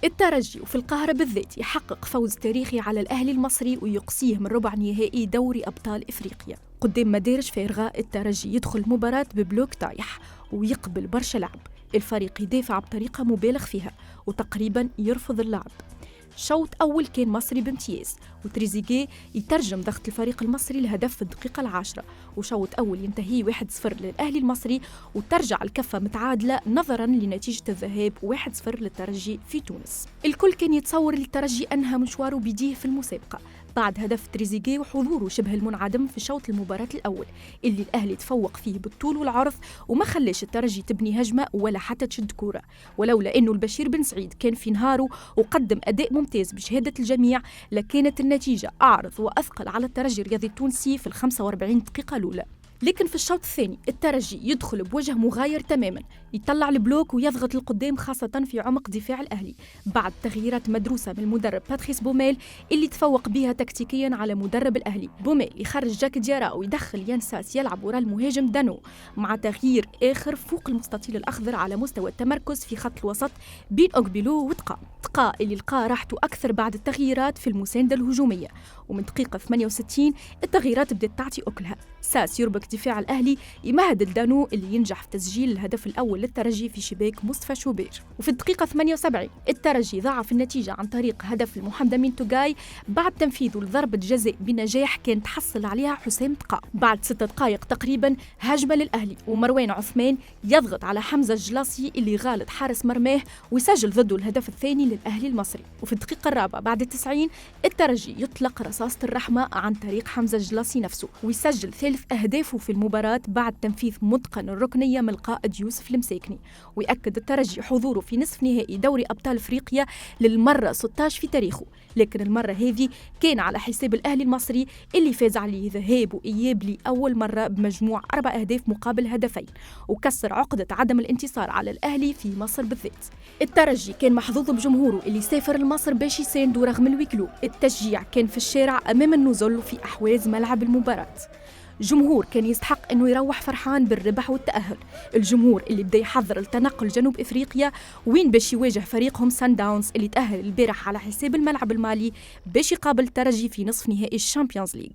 الترجي وفي القاهرة بالذات يحقق فوز تاريخي على الأهلي المصري ويقصيه من ربع نهائي دوري أبطال إفريقيا قدام مدارج فارغة. الترجي يدخل مباراة ببلوك طايح ويقبل برشا لعب، الفريق يدافع بطريقة مبالغ فيها وتقريبا يرفض اللعب. شوط أول كان مصري بامتياز وتريزيجيه يترجم ضغط الفريق المصري لهدف في الدقيقة 10، وشوط أول ينتهي 1-0 للأهلي المصري وترجع الكفة متعادلة نظراً لنتيجة الذهاب 1-0 للترجي في تونس. الكل كان يتصور الترجي أنهى مشواره بديه في المسابقة بعد هدف تريزيجيه وحضوره شبه المنعدم في شوط المباراة الأول اللي الأهلي تفوق فيه بالطول والعرض وما خلاش الترجي تبني هجمة ولا حتى تشد كورة، ولولا أنه البشير بن سعيد كان في نهاره وقدم أداء ممتاز بشهادة الجميع لكانت النتيجة أعرض وأثقل على الترجي الرياضي التونسي في 45 دقيقة الأولى. لكن في الشوط الثاني الترجي يدخل بوجه مغاير تماما، يطلع البلوك ويضغط القدام خاصة في عمق دفاع الأهلي بعد تغييرات مدروسة من المدرب باتريس بوميل اللي تفوق بها تكتيكيا على مدرب الأهلي. بوميل يخرج جاك ديارا ويدخل يانساس يلعب وراء المهاجم دانو مع تغيير آخر فوق المستطيل الأخضر على مستوى التمركز في خط الوسط بين أوكبيلو وتقا اللي لقى راحته أكثر بعد التغييرات في المساندة الهجومية. ومن دقيقة 68 التغييرات بدأت تعطي أكلها، ساس يربك دفاع الأهلي يمهد الدانو اللي ينجح في تسجيل الهدف الأول للترجي في شباك مصطفى شوبير. وفي الدقيقة 78 الترجي ضاعف النتيجة عن طريق هدف المحمد أمين توغاي بعد تنفيذه لضربة جزاء بنجاح كان تحصل عليها حسام تقا. بعد 6 دقائق تقريبا هجمة للأهلي ومروان عثمان يضغط على حمزة الجلاصي اللي غالط حارس مرماه ويسجل ضده الهدف الثاني للأهلي المصري. وفي الدقيقة الرابعة بعد 90 الترجي يطلق رصاصة الرحمة عن طريق حمزة الجلاصي نفسه ويسجل ثالث أهدافه في المباراة بعد تنفيذ متقن الركنية من القائد يوسف المساكني. ويأكد الترجي حضوره في نصف نهائي دوري أبطال أفريقيا للمرة 16 في تاريخه، لكن المرة هذه كان على حساب الأهلي المصري اللي فاز عليه ذهاب وإياب لأول مرة بمجموع 4 أهداف مقابل هدفين وكسر عقدة عدم الانتصار على الأهلي في مصر بالذات. الترجي كان محظوظ بجمهوره اللي سافر لمصر باش يساندوا رغم الويكلو، التشجيع كان في الشارع أمام النزل في أحواز ملعب المباراة. جمهور كان يستحق أنه يروح فرحان بالربح والتأهل، الجمهور اللي بدا يحضر لتنقل جنوب إفريقيا وين باش يواجه فريقهم سان داونز اللي تأهل البارح على حساب الملعب المالي باش يقابل الترجي في نصف نهائي الشامبيونز ليج.